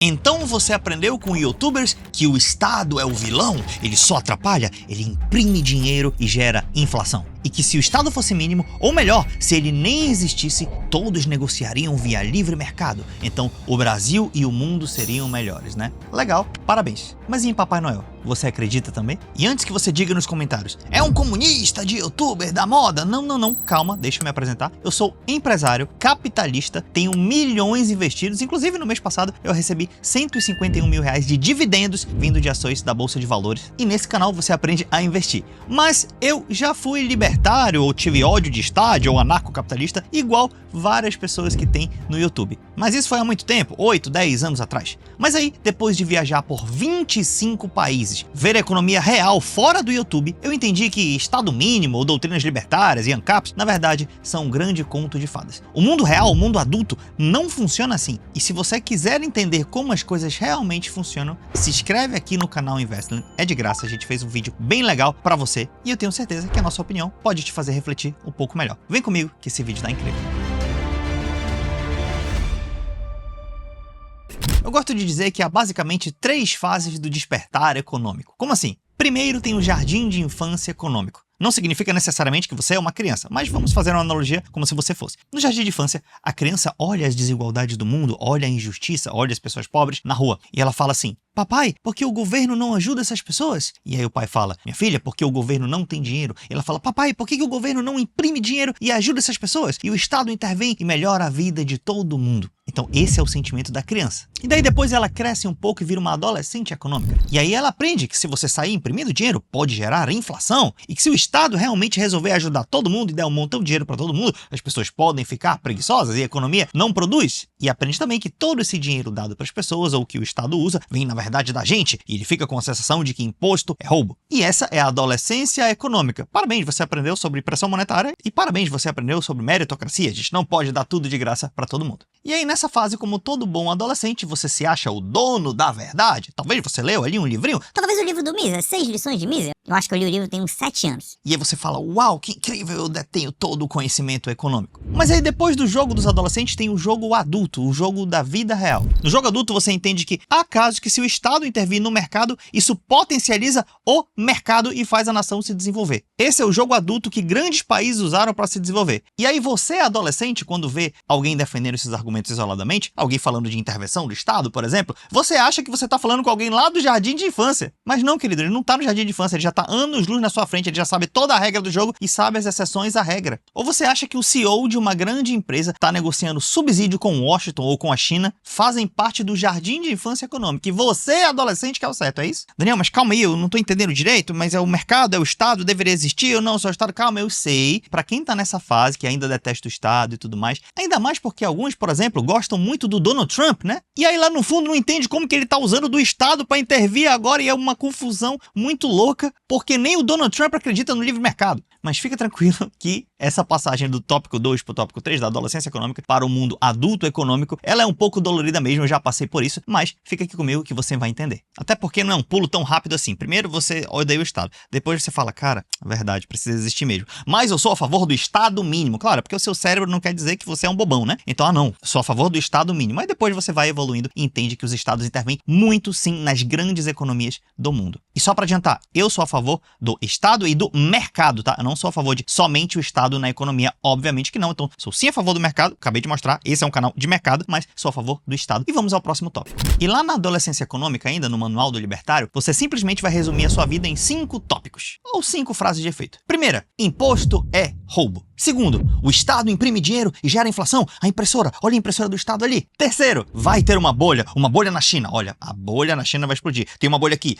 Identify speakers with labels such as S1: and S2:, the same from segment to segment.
S1: Então você aprendeu com youtubers que o Estado é o vilão, ele só atrapalha, ele imprime dinheiro e gera inflação. E que se o Estado fosse mínimo, ou melhor, se ele nem existisse, todos negociariam via livre mercado. Então o Brasil e o mundo seriam melhores, né? Legal, parabéns. Mas e em Papai Noel? Você acredita também? E antes que você diga nos comentários, é um comunista de youtuber da moda? Não, calma, deixa eu me apresentar. Eu sou empresário, capitalista, tenho milhões investidos, inclusive no mês passado eu recebi 151 mil reais de dividendos vindo de ações da Bolsa de Valores. E nesse canal você aprende a investir. Mas eu já fui libertário, ou tive ódio de Estado, ou anarcocapitalista, igual várias pessoas que tem no YouTube. Mas isso foi há muito tempo, 8, 10 anos atrás. Mas aí, depois de viajar por 25 países, ver a economia real fora do YouTube, eu entendi que Estado mínimo ou doutrinas libertárias e ANCAPs, na verdade, são um grande conto de fadas. O mundo real, o mundo adulto, não funciona assim. E se você quiser entender como as coisas realmente funcionam, se inscreve aqui no canal Investland. É de graça, a gente fez um vídeo bem legal pra você e eu tenho certeza que a nossa opinião pode te fazer refletir um pouco melhor. Vem comigo que esse vídeo tá incrível. Eu gosto de dizer que há basicamente 3 fases do despertar econômico. Como assim? Primeiro tem o jardim de infância econômico. Não significa necessariamente que você é uma criança, mas vamos fazer uma analogia como se você fosse. No jardim de infância, a criança olha as desigualdades do mundo, olha a injustiça, olha as pessoas pobres na rua. E ela fala assim, papai, por que o governo não ajuda essas pessoas? E aí o pai fala, minha filha, porque o governo não tem dinheiro. E ela fala, papai, por que o governo não imprime dinheiro e ajuda essas pessoas? E o Estado intervém e melhora a vida de todo mundo. Então esse é o sentimento da criança. E daí depois ela cresce um pouco e vira uma adolescente econômica. E aí ela aprende que se você sair imprimindo dinheiro, pode gerar inflação. E que se o Estado realmente resolver ajudar todo mundo e der um montão de dinheiro para todo mundo, as pessoas podem ficar preguiçosas e a economia não produz. E aprende também que todo esse dinheiro dado para as pessoas ou que o Estado usa, vem na verdade da gente. E ele fica com a sensação de que imposto é roubo. E essa é a adolescência econômica. Parabéns, você aprendeu sobre pressão monetária e parabéns, você aprendeu sobre meritocracia. A gente não pode dar tudo de graça para todo mundo. E aí nessa fase, como todo bom adolescente, você se acha o dono da verdade. Talvez você leu ali um livrinho.
S2: Talvez o livro do Mises, 6 lições de Mises. Eu acho que eu li o livro tem uns 7 anos.
S1: E aí você fala, uau, que incrível, eu detenho todo o conhecimento econômico. Mas aí depois do jogo dos adolescentes tem o jogo adulto, o jogo da vida real. No jogo adulto você entende que há casos que se o Estado intervir no mercado, isso potencializa o mercado e faz a nação se desenvolver. Esse é o jogo adulto que grandes países usaram para se desenvolver. E aí você, adolescente, quando vê alguém defendendo esses argumentos isoladamente, alguém falando de intervenção do Estado, por exemplo, você acha que você está falando com alguém lá do jardim de infância. Mas não, querido, ele não está no jardim de infância, ele já está anos-luz na sua frente, ele já sabe toda a regra do jogo e sabe as exceções à regra. Ou você acha que o CEO de uma grande empresa está negociando subsídio com Washington ou com a China, fazem parte do jardim de infância econômica e você, adolescente, quer o certo, é isso? Daniel, mas calma aí, eu não estou entendendo direito, mas é o mercado, é o Estado, deveria existir ou não, só o Estado? Calma, eu sei. Para quem está nessa fase, que ainda detesta o Estado e tudo mais, ainda mais porque alguns, por exemplo, gostam muito do Donald Trump, né? E aí lá no fundo não entende como que ele tá usando do Estado para intervir agora e é uma confusão muito louca, porque nem o Donald Trump acredita no livre mercado. Mas fica tranquilo que essa passagem do tópico 2 para o tópico 3 da adolescência econômica para o mundo adulto econômico, ela é um pouco dolorida mesmo, eu já passei por isso, mas fica aqui comigo que você vai entender. Até porque não é um pulo tão rápido assim. Primeiro você odeia o Estado, depois você fala, cara, verdade, precisa existir mesmo. Mas eu sou a favor do Estado mínimo. Claro, porque o seu cérebro não quer dizer que você é um bobão, né? Então, não, sou a favor do Estado mínimo. Aí depois você vai evoluindo e entende que os Estados intervêm muito sim nas grandes economias do mundo. E só para adiantar, eu sou a favor do Estado e do mercado, tá? Eu não sou a favor de somente o Estado na economia, obviamente que não. Então, sou sim a favor do mercado, acabei de mostrar, esse é um canal de mercado, mas sou a favor do Estado. E vamos ao próximo tópico. E lá na adolescência econômica, ainda no manual do libertário, você simplesmente vai resumir a sua vida em 5 tópicos, ou 5 frases de efeito. Primeira, imposto é roubo. Segundo, o Estado imprime dinheiro e gera inflação. A impressora, olha a impressora do Estado ali. Terceiro, vai ter uma bolha na China. Olha, a bolha na China vai explodir. Tem uma bolha aqui,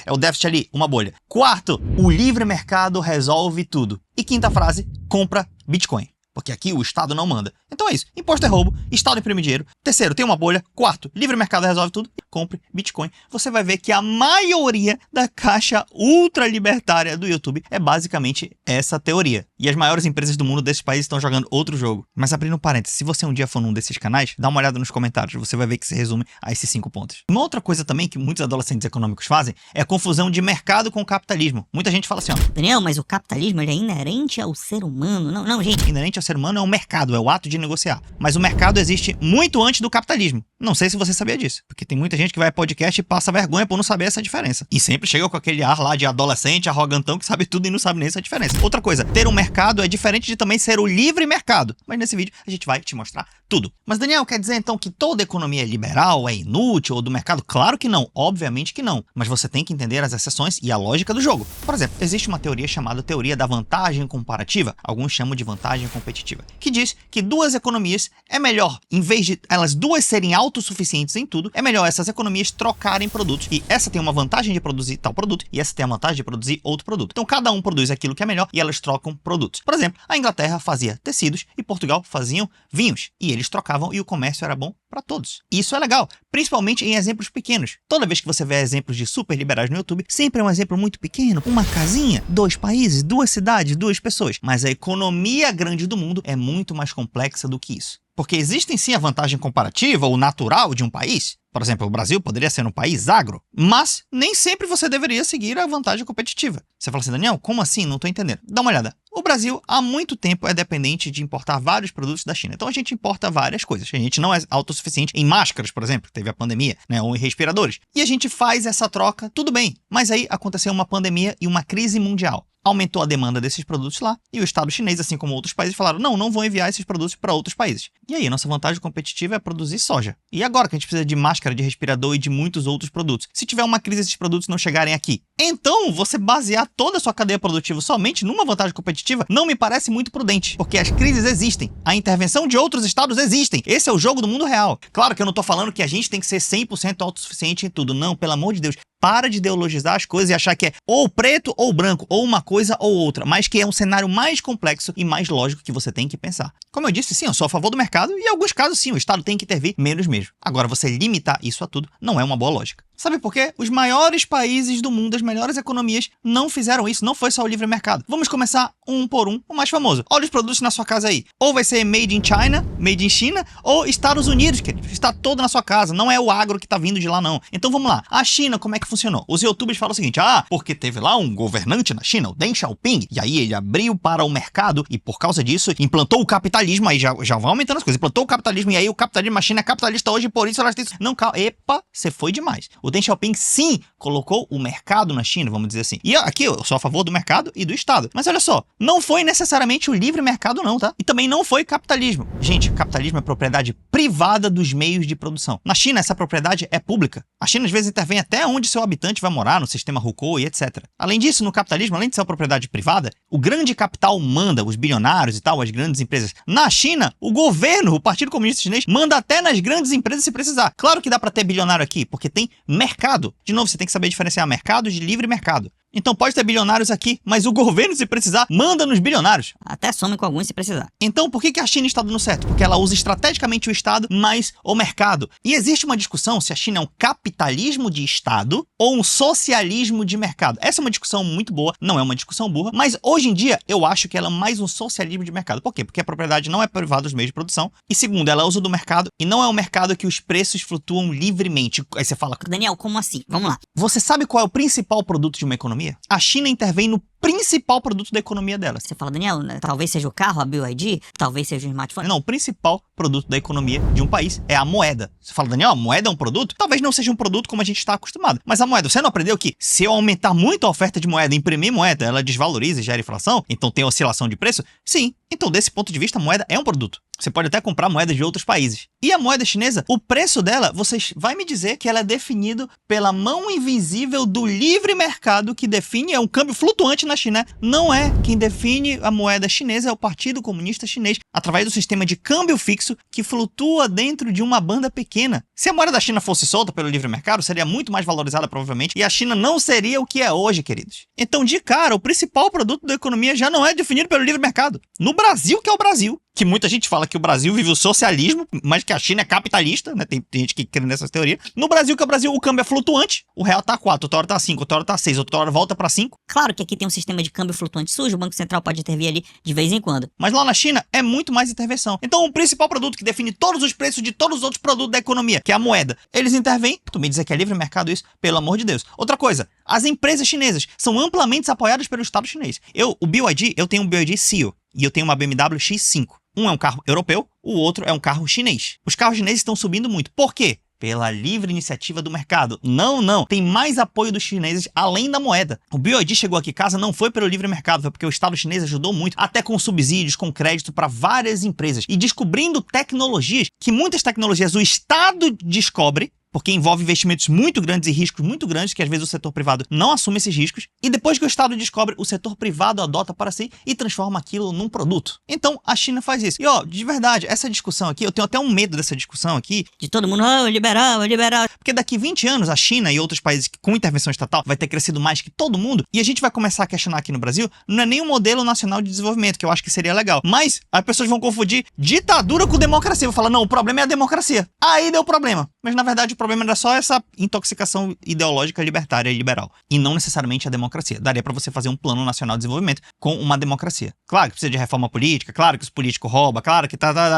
S1: é o déficit ali, uma bolha. Quarto, o livre mercado resolve tudo. E quinta frase, compra Bitcoin. Porque aqui o Estado não manda. Então é isso. Imposto é roubo, Estado imprime dinheiro. Terceiro, tem uma bolha. Quarto, livre mercado resolve tudo. Compre Bitcoin. Você vai ver que a maioria da caixa ultralibertária do YouTube é basicamente essa teoria. E as maiores empresas do mundo desses países estão jogando outro jogo. Mas abrindo um parênteses, se você um dia for num desses canais, dá uma olhada nos comentários. Você vai ver que se resume a esses 5 pontos. Uma outra coisa também que muitos adolescentes econômicos fazem é a confusão de mercado com capitalismo. Muita gente fala assim, ó.
S2: Daniel, mas o capitalismo ele é inerente ao ser humano. Não, gente.
S1: Inerente ao ser humano é o mercado, é o ato de negociar. Mas o mercado existe muito antes do capitalismo. Não sei se você sabia disso, porque tem muita gente que vai a podcast e passa vergonha por não saber essa diferença. E sempre chega com aquele ar lá de adolescente, arrogantão, que sabe tudo e não sabe nem essa diferença. Outra coisa, ter um mercado é diferente de também ser o livre mercado. Mas nesse vídeo a gente vai te mostrar tudo. Mas Daniel, quer dizer então que toda economia liberal é inútil ou do mercado? Claro que não, obviamente que não. Mas você tem que entender as exceções e a lógica do jogo. Por exemplo, existe uma teoria chamada teoria da vantagem comparativa, alguns chamam de vantagem competitiva, que diz que duas economias é melhor, em vez de elas duas serem autossuficientes em tudo, é melhor essas economias trocarem produtos. E essa tem uma vantagem de produzir tal produto e essa tem a vantagem de produzir outro produto. Então cada um produz aquilo que é melhor e elas trocam produtos. Por exemplo, a Inglaterra fazia tecidos e Portugal faziam vinhos. E eles trocavam e o comércio era bom para todos. Isso é legal, principalmente em exemplos pequenos. Toda vez que você vê exemplos de super liberais no YouTube, sempre é um exemplo muito pequeno, uma casinha, 2 países, 2 cidades, 2 pessoas. Mas a economia grande do mundo é muito mais complexa do que isso. Porque existem sim a vantagem comparativa ou natural de um país. Por exemplo, o Brasil poderia ser um país agro, mas nem sempre você deveria seguir a vantagem competitiva. Você fala assim, Daniel, como assim? Não estou entendendo. Dá uma olhada. O Brasil, há muito tempo, é dependente de importar vários produtos da China. Então, a gente importa várias coisas. A gente não é autossuficiente em máscaras, por exemplo, que teve a pandemia, né, ou em respiradores. E a gente faz essa troca, tudo bem. Mas aí aconteceu uma pandemia e uma crise mundial. Aumentou a demanda desses produtos lá e o Estado chinês, assim como outros países, falaram, não vão enviar esses produtos para outros países. E aí, a nossa vantagem competitiva é produzir soja. E agora que a gente precisa de máscara, de respirador e de muitos outros produtos? Se tiver uma crise e esses produtos não chegarem aqui, então você basear toda a sua cadeia produtiva somente numa vantagem competitiva não me parece muito prudente, porque as crises existem, a intervenção de outros estados existem. Esse é o jogo do mundo real. Claro que eu não tô falando que a gente tem que ser 100% autossuficiente em tudo. Não, pelo amor de Deus. Para de ideologizar as coisas e achar que é ou preto ou branco, ou uma coisa ou outra, mas que é um cenário mais complexo e mais lógico que você tem que pensar. Como eu disse, sim, eu sou a favor do mercado e em alguns casos, sim, o Estado tem que intervir menos mesmo. Agora, você limitar isso a tudo não é uma boa lógica. Sabe por quê? Os maiores países do mundo, as melhores economias, não fizeram isso, não foi só o livre mercado. Vamos começar um por um, o mais famoso. Olha os produtos na sua casa aí. Ou vai ser made in China, made in China, ou Estados Unidos, querido. Está todo na sua casa, não é o agro que está vindo de lá, não. Então vamos lá. A China, como é que funcionou? Os youtubers falam o seguinte, porque teve lá um governante na China, o Deng Xiaoping, e aí ele abriu para o mercado e por causa disso implantou o capitalismo, aí já vai aumentando as coisas, implantou o capitalismo e aí o capitalismo, a China é capitalista hoje, por isso elas têm... Não, calma, epa, você foi demais. O Deng Xiaoping sim colocou o mercado na China, vamos dizer assim. E aqui eu sou a favor do mercado e do Estado. Mas olha só, não foi necessariamente o livre mercado não, tá? E também não foi capitalismo. Gente, capitalismo é propriedade privada dos meios de produção. Na China, essa propriedade é pública. A China às vezes intervém até onde seu habitante vai morar, no sistema Hukou e etc. Além disso, no capitalismo, além de ser uma propriedade privada, o grande capital manda, os bilionários e tal, as grandes empresas. Na China, o governo, o Partido Comunista Chinês, manda até nas grandes empresas se precisar. Claro que dá para ter bilionário aqui, porque tem mercado. De novo, você tem que saber diferenciar mercado de livre mercado. Então pode ter bilionários aqui, mas o governo, se precisar, manda nos bilionários.
S2: Até some com alguns se precisar.
S1: Então por que a China está dando certo? Porque ela usa estrategicamente o Estado, mais o mercado. E existe uma discussão se a China é um capitalismo de Estado ou um socialismo de mercado. Essa é uma discussão muito boa, não é uma discussão burra, mas hoje em dia eu acho que ela é mais um socialismo de mercado. Por quê? Porque a propriedade não é privada dos meios de produção. E segundo, ela usa do mercado e não é um mercado que os preços flutuam livremente. Aí você fala,
S2: Daniel, como assim? Vamos lá.
S1: Você sabe qual é o principal produto de uma economia? A China intervém no principal produto da economia dela.
S2: Você fala, Daniel, né, talvez seja o carro, a BYD, talvez seja o smartphone.
S1: Não, o principal produto da economia de um país é a moeda. Você fala, Daniel, a moeda é um produto? Talvez não seja um produto como a gente está acostumado. Mas a moeda, você não aprendeu que se eu aumentar muito a oferta de moeda, imprimir moeda, ela desvaloriza e gera inflação? Então tem oscilação de preço? Sim. Então, desse ponto de vista, a moeda é um produto. Você pode até comprar moedas de outros países. E a moeda chinesa, o preço dela, você vai me dizer que ela é definido pela mão invisível do livre mercado que define, é um câmbio flutuante na China. Não é. Quem define a moeda chinesa é o Partido Comunista Chinês, através do sistema de câmbio fixo que flutua dentro de uma banda pequena. Se a moeda da China fosse solta pelo livre mercado, seria muito mais valorizada provavelmente, e a China não seria o que é hoje, queridos. Então, de cara, o principal produto da economia já não é definido pelo livre mercado. No Brasil, que é o Brasil, que muita gente fala que o Brasil vive o socialismo, mas que a China é capitalista, né? Tem gente que crê nessas teorias. No Brasil, que é o Brasil, o câmbio é flutuante. O real tá 4, outra hora tá 5, outra hora tá 6, outra hora volta pra 5.
S2: Claro que aqui tem um sistema de câmbio flutuante sujo, o Banco Central pode intervir ali de vez em quando.
S1: Mas lá na China é muito mais intervenção. Então o principal produto que define todos os preços de todos os outros produtos da economia, que é a moeda, eles intervêm. Tu me dizer que é livre mercado isso? Pelo amor de Deus. Outra coisa, as empresas chinesas são amplamente apoiadas pelo Estado chinês. O BYD, eu tenho um BYD Seal. E eu tenho uma BMW X5. Um é um carro europeu, o outro é um carro chinês. Os carros chineses estão subindo muito. Por quê? Pela livre iniciativa do mercado. Não. Tem mais apoio dos chineses além da moeda. O BYD chegou aqui em casa não foi pelo livre mercado, foi porque o Estado chinês ajudou muito, até com subsídios, com crédito para várias empresas. E descobrindo tecnologias, que muitas tecnologias o Estado descobre, porque envolve investimentos muito grandes e riscos muito grandes, que às vezes o setor privado não assume esses riscos, e depois que o Estado descobre, o setor privado adota para si e transforma aquilo num produto. Então, a China faz isso. E ó, de verdade, essa discussão aqui, eu tenho até um medo dessa discussão aqui.
S2: De todo mundo, oh, liberal, liberal.
S1: Porque daqui 20 anos, a China e outros países com intervenção estatal vai ter crescido mais que todo mundo, e a gente vai começar a questionar aqui no Brasil, não é nem um modelo nacional de desenvolvimento, que eu acho que seria legal. Mas as pessoas vão confundir ditadura com democracia. Vão falar, não, o problema é a democracia. Aí deu problema. Mas na verdade o problema era só essa intoxicação ideológica libertária e liberal. E não necessariamente a democracia. Daria para você fazer um plano nacional de desenvolvimento com uma democracia. Claro que precisa de reforma política, claro que os políticos roubam, claro que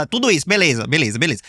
S1: tudo isso, beleza.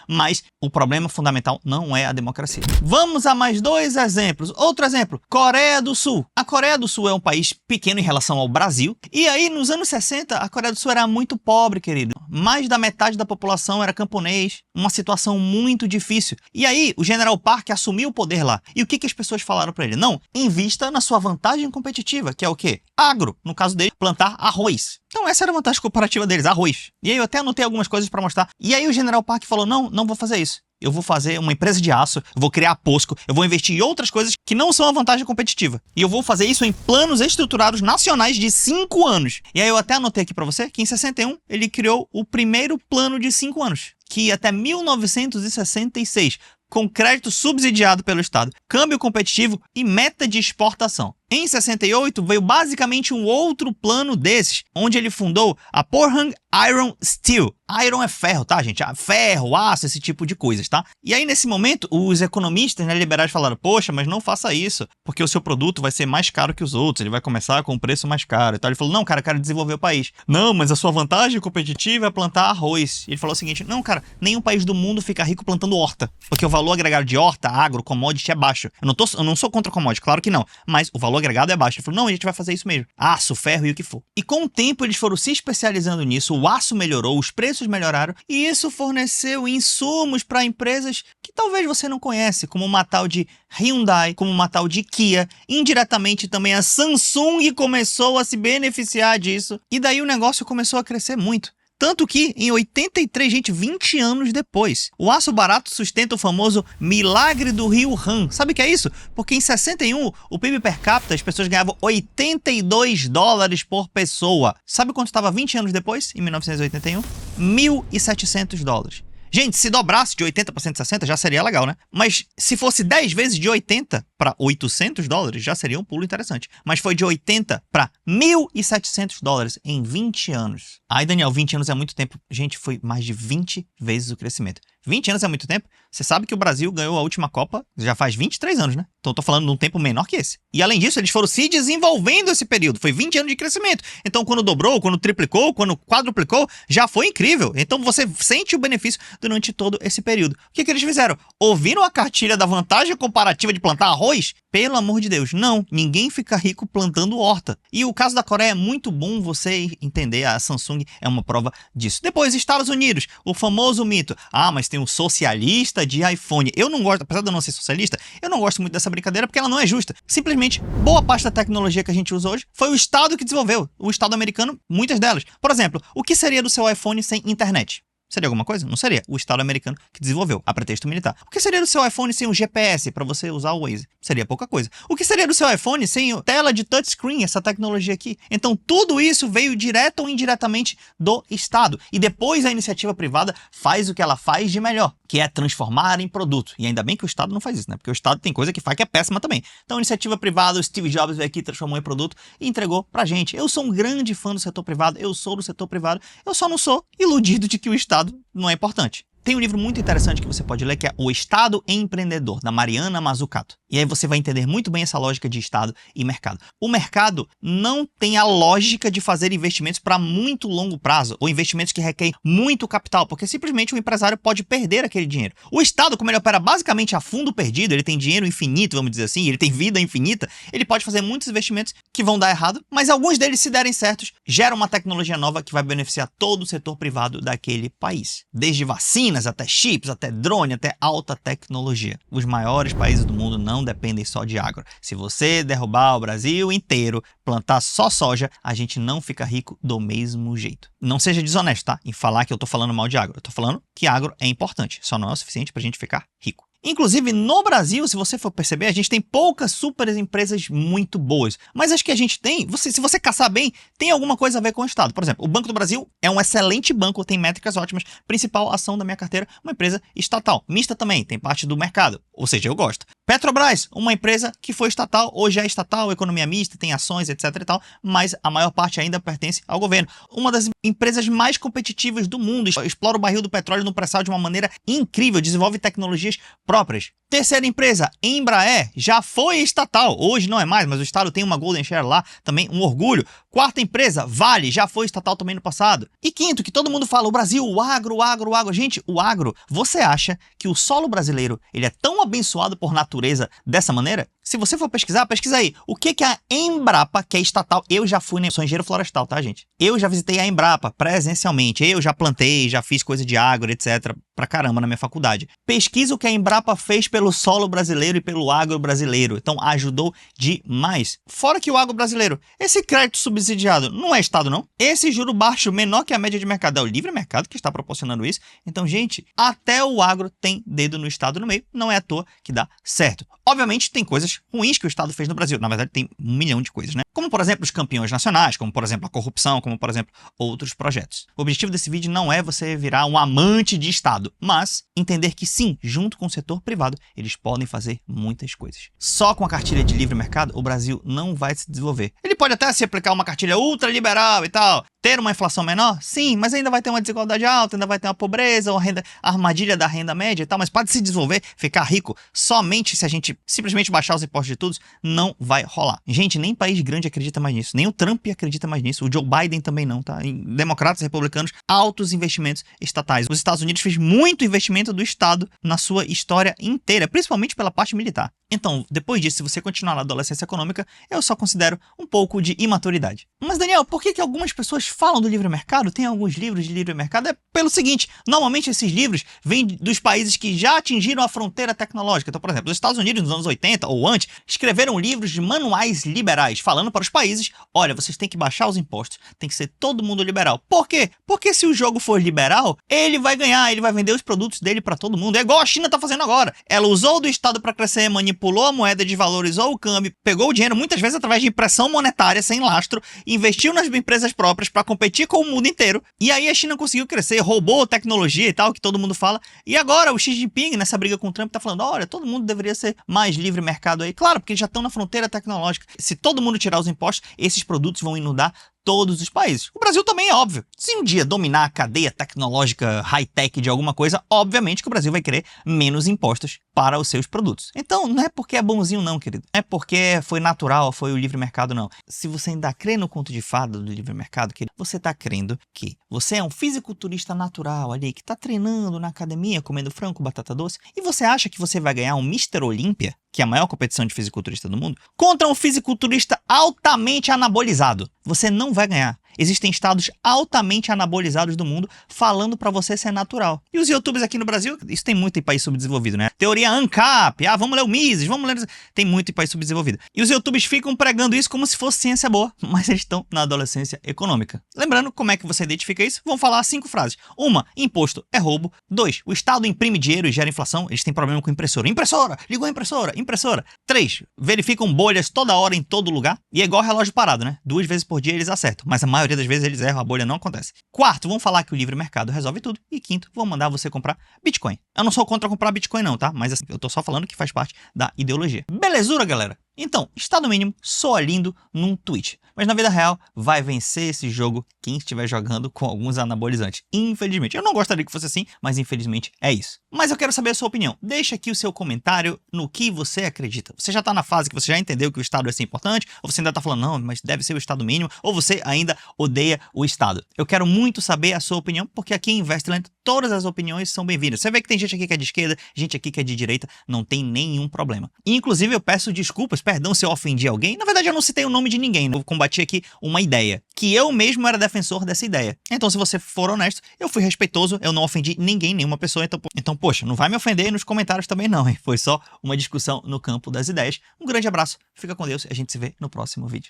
S1: Mas o problema fundamental não é a democracia. Vamos a mais 2 exemplos. Outro exemplo, Coreia do Sul. A Coreia do Sul é um país pequeno em relação ao Brasil. E aí, nos anos 60, a Coreia do Sul era muito pobre, querido. Mais da metade da população era camponês. Uma situação muito difícil. E aí, o General Park assumiu o poder lá. E o que as pessoas falaram para ele? Não, invista na sua vantagem competitiva, que é o quê? Agro. No caso dele, plantar arroz. Então essa era a vantagem comparativa deles, arroz. E aí eu até anotei algumas coisas para mostrar. E aí o General Park falou, não vou fazer isso. Eu vou fazer uma empresa de aço, eu vou criar a POSCO, eu vou investir em outras coisas que não são a vantagem competitiva. E eu vou fazer isso em planos estruturados nacionais de 5 anos. E aí eu até anotei aqui para você que em 61 ele criou o primeiro plano de 5 anos, que ia até 1966, com crédito subsidiado pelo Estado, câmbio competitivo e meta de exportação. Em 68 veio basicamente um outro plano desses, onde ele fundou a Pohang Iron Steel. Iron é ferro, tá, gente? Ferro, aço, esse tipo de coisas, tá? E aí, nesse momento, os economistas, né, liberais falaram, poxa, mas não faça isso, porque o seu produto vai ser mais caro que os outros, ele vai começar com um preço mais caro. Então ele falou, não, cara, eu quero desenvolver o país. Não, mas a sua vantagem competitiva é plantar arroz. E ele falou o seguinte, não, cara, nenhum país do mundo fica rico plantando horta, porque o valor agregado de horta, agro, commodity é baixo. Eu não sou contra commodity, claro que não, mas o valor agregado é baixo. Ele falou, não, a gente vai fazer isso mesmo. Aço, ferro e o que for. E com o tempo eles foram se especializando nisso, o aço melhorou, os preços melhoraram, e isso forneceu insumos para empresas que talvez você não conhece, como uma tal de Hyundai, como uma tal de Kia. Indiretamente também a Samsung começou a se beneficiar disso, e daí o negócio começou a crescer muito. Tanto que, em 83, gente, 20 anos depois, o aço barato sustenta o famoso milagre do Rio Han. Sabe o que é isso? Porque em 61, o PIB per capita, as pessoas ganhavam $82 por pessoa. Sabe quanto estava 20 anos depois, em 1981? $1.700. Gente, se dobrasse de 80 para 160 já seria legal, né? Mas se fosse 10 vezes de 80 para $800, já seria um pulo interessante. Mas foi de 80 para $1.700 em 20 anos. Ai, Daniel, 20 anos é muito tempo. Gente, foi mais de 20 vezes o crescimento. 20 anos é muito tempo. Você sabe que o Brasil ganhou a última Copa já faz 23 anos, né? Então eu tô falando de um tempo menor que esse. E além disso, eles foram se desenvolvendo esse período. Foi 20 anos de crescimento. Então quando dobrou, quando triplicou, quando quadruplicou, já foi incrível. Então você sente o benefício durante todo esse período. O que eles fizeram? Ouviram a cartilha da vantagem comparativa de plantar arroz? Pelo amor de Deus, não. Ninguém fica rico plantando horta. E o caso da Coreia é muito bom você entender. A Samsung é uma prova disso. Depois, Estados Unidos. O famoso mito. Ah, mas tem um socialista de iPhone. Eu não gosto, apesar de eu não ser socialista, eu não gosto muito dessa brincadeira porque ela não é justa. Simplesmente, boa parte da tecnologia que a gente usa hoje foi o Estado que desenvolveu. O Estado americano, muitas delas. Por exemplo, o que seria do seu iPhone sem internet? Seria alguma coisa? Não seria. O Estado americano que desenvolveu, a pretexto militar. O que seria do seu iPhone sem o GPS para você usar o Waze? Seria pouca coisa. O que seria do seu iPhone sem tela de touchscreen, essa tecnologia aqui? Então, tudo isso veio direto ou indiretamente do Estado. E depois a iniciativa privada faz o que ela faz de melhor, que é transformar em produto. E ainda bem que o Estado não faz isso, né? Porque o Estado tem coisa que faz que é péssima também. Então, a iniciativa privada, o Steve Jobs veio aqui, transformou em produto e entregou pra gente. Eu sou um grande fã do setor privado, eu sou do setor privado, eu só não sou iludido de que o Estado não é importante. Tem um livro muito interessante que você pode ler, que é O Estado Empreendedor, da Mariana Mazzucato. E aí você vai entender muito bem essa lógica de Estado e mercado. O mercado não tem a lógica de fazer investimentos para muito longo prazo, ou investimentos que requerem muito capital, porque simplesmente o empresário pode perder aquele dinheiro. O Estado, como ele opera basicamente a fundo perdido, ele tem dinheiro infinito, vamos dizer assim, ele tem vida infinita, ele pode fazer muitos investimentos que vão dar errado, mas alguns deles, se derem certos, geram uma tecnologia nova que vai beneficiar todo o setor privado daquele país. Desde vacinas, até chips, até drone, até alta tecnologia. Os maiores países do mundo não dependem só de agro. Se você derrubar o Brasil inteiro, plantar só soja, a gente não fica rico do mesmo jeito. Não seja desonesto, tá? Em falar que eu tô falando mal de agro. Eu tô falando que agro é importante, só não é o suficiente pra gente ficar rico. Inclusive, no Brasil, se você for perceber, a gente tem poucas super empresas muito boas. Mas as que a gente tem, se você caçar bem, tem alguma coisa a ver com o Estado. Por exemplo, o Banco do Brasil é um excelente banco, tem métricas ótimas. Principal ação da minha carteira, uma empresa estatal. Mista também, tem parte do mercado. Ou seja, eu gosto. Petrobras, uma empresa que foi estatal, hoje é estatal, economia mista, tem ações, etc e tal, mas a maior parte ainda pertence ao governo. Uma das empresas mais competitivas do mundo, explora o barril do petróleo no pré-sal de uma maneira incrível, desenvolve tecnologias próprias. Terceira empresa, Embraer, já foi estatal, hoje não é mais, mas o estado tem uma Golden Share lá, também um orgulho. Quarta empresa, Vale, já foi estatal também no passado. E quinto, que todo mundo fala, o Brasil, o agro, o agro, o agro. Gente, o agro, você acha que o solo brasileiro, ele é tão abençoado por natureza dessa maneira? Se você for pesquisar, pesquisa aí. O que a Embrapa, que é estatal, eu já fui, sou engenheiro florestal, tá, gente? Eu já visitei a Embrapa presencialmente, eu já plantei, já fiz coisa de agro, etc, pra caramba na minha faculdade. Pesquisa o que a Embrapa fez pelo solo brasileiro e pelo agro brasileiro. Então, ajudou demais. Fora que o agro brasileiro, esse crédito subsidiado não é Estado, não? Esse juro baixo, menor que a média de mercado, é o livre mercado que está proporcionando isso. Então, gente, até o agro tem dedo no Estado no meio, não é à toa que dá certo. Obviamente, tem coisas ruins que o Estado fez no Brasil. Na verdade, tem 1 milhão de coisas, né? Como, por exemplo, os campeões nacionais, como, por exemplo, a corrupção, como, por exemplo, outros projetos. O objetivo desse vídeo não é você virar um amante de Estado, mas entender que sim, junto com o setor privado, eles podem fazer muitas coisas. Só com a cartilha de livre mercado, o Brasil não vai se desenvolver. Ele pode até se aplicar uma cartilha ultraliberal e tal, ter uma inflação menor, sim, mas ainda vai ter uma desigualdade alta, ainda vai ter uma pobreza, uma renda, a armadilha da renda média e tal, mas pode se desenvolver, ficar rico, somente se a gente simplesmente baixar os impostos de todos, não vai rolar. Gente, nem país grande acredita mais nisso, nem o Trump acredita mais nisso, o Joe Biden também não, tá? Em democratas e republicanos, altos investimentos estatais. Os Estados Unidos fez muito investimento do Estado na sua história inteira, principalmente pela parte militar. Então, depois disso, se você continuar na adolescência econômica, eu só considero um pouco de imaturidade. Mas, Daniel, por que algumas pessoas falam do livre mercado? Tem alguns livros de livre mercado? É pelo seguinte, normalmente esses livros vêm dos países que já atingiram a fronteira tecnológica. Então, por exemplo, os Estados Unidos, nos anos 80 ou antes, escreveram livros de manuais liberais, falando para os países, olha, vocês têm que baixar os impostos, tem que ser todo mundo liberal. Por quê? Porque se o jogo for liberal, ele vai ganhar, ele vai vender os produtos dele para todo mundo. É igual a China está fazendo agora. Ela usou do Estado para crescer, manipulou a moeda, desvalorizou o câmbio, pegou o dinheiro muitas vezes através de impressão monetária sem lastro, investiu nas empresas próprias para competir com o mundo inteiro, e aí a China conseguiu crescer, roubou tecnologia e tal, que todo mundo fala, e agora o Xi Jinping, nessa briga com o Trump, tá falando, olha, todo mundo deveria ser mais livre mercado aí. Claro, porque eles já estão na fronteira tecnológica. Se todo mundo tirar os impostos, esses produtos vão inundar todos os países. O Brasil também é óbvio. Se um dia dominar a cadeia tecnológica high-tech de alguma coisa, obviamente que o Brasil vai querer menos impostos para os seus produtos. Então, não é porque é bonzinho não, querido. Não é porque foi natural, foi o livre mercado, não. Se você ainda crê no conto de fada do livre mercado, querido, você está crendo que você é um fisiculturista natural ali, que está treinando na academia, comendo frango com batata doce, e você acha que você vai ganhar um Mr. Olímpia, que é a maior competição de fisiculturista do mundo, contra um fisiculturista altamente anabolizado. Você não vai ganhar. Existem estados altamente anabolizados do mundo falando pra você ser natural. E os YouTubers aqui no Brasil, isso tem muito em país subdesenvolvido, né? Teoria ANCAP, vamos ler o Mises, vamos ler... Tem muito em país subdesenvolvido. E os YouTubers ficam pregando isso como se fosse ciência boa, mas eles estão na adolescência econômica. Lembrando, como é que você identifica isso? Vamos falar 5 frases. 1, imposto é roubo. 2, o Estado imprime dinheiro e gera inflação. Eles têm problema com impressora. Impressora! Ligou a impressora! Impressora! 3, verificam bolhas toda hora em todo lugar. E é igual relógio parado, né? 2 vezes por dia eles acertam, mas a maioria das vezes eles erram, a bolha não acontece. 4, vão falar que o livre mercado resolve tudo. E 5, vão mandar você comprar Bitcoin. Eu não sou contra comprar Bitcoin não, tá? Mas assim, eu tô só falando que faz parte da ideologia. Belezura, galera? Então, Estado mínimo soa lindo num tweet. Mas na vida real, vai vencer esse jogo quem estiver jogando com alguns anabolizantes. Infelizmente. Eu não gostaria que fosse assim, mas infelizmente é isso. Mas eu quero saber a sua opinião. Deixa aqui o seu comentário no que você acredita. Você já tá na fase que você já entendeu que o Estado é assim importante? Ou você ainda tá falando, não, mas deve ser o Estado mínimo? Ou você ainda odeia o Estado? Eu quero muito saber a sua opinião, porque aqui em Investland todas as opiniões são bem-vindas. Você vê que tem gente aqui que é de esquerda, gente aqui que é de direita, não tem nenhum problema. E, inclusive, eu peço desculpas, perdão se eu ofendi alguém. Na verdade, eu não citei o nome de ninguém, né? Eu combati aqui uma ideia, que eu mesmo era defensor dessa ideia. Então, se você for honesto, eu fui respeitoso, eu não ofendi ninguém, nenhuma pessoa, então poxa, não vai me ofender nos comentários também não, hein? Foi só uma discussão no campo das ideias. Um grande abraço, fica com Deus e a gente se vê no próximo vídeo.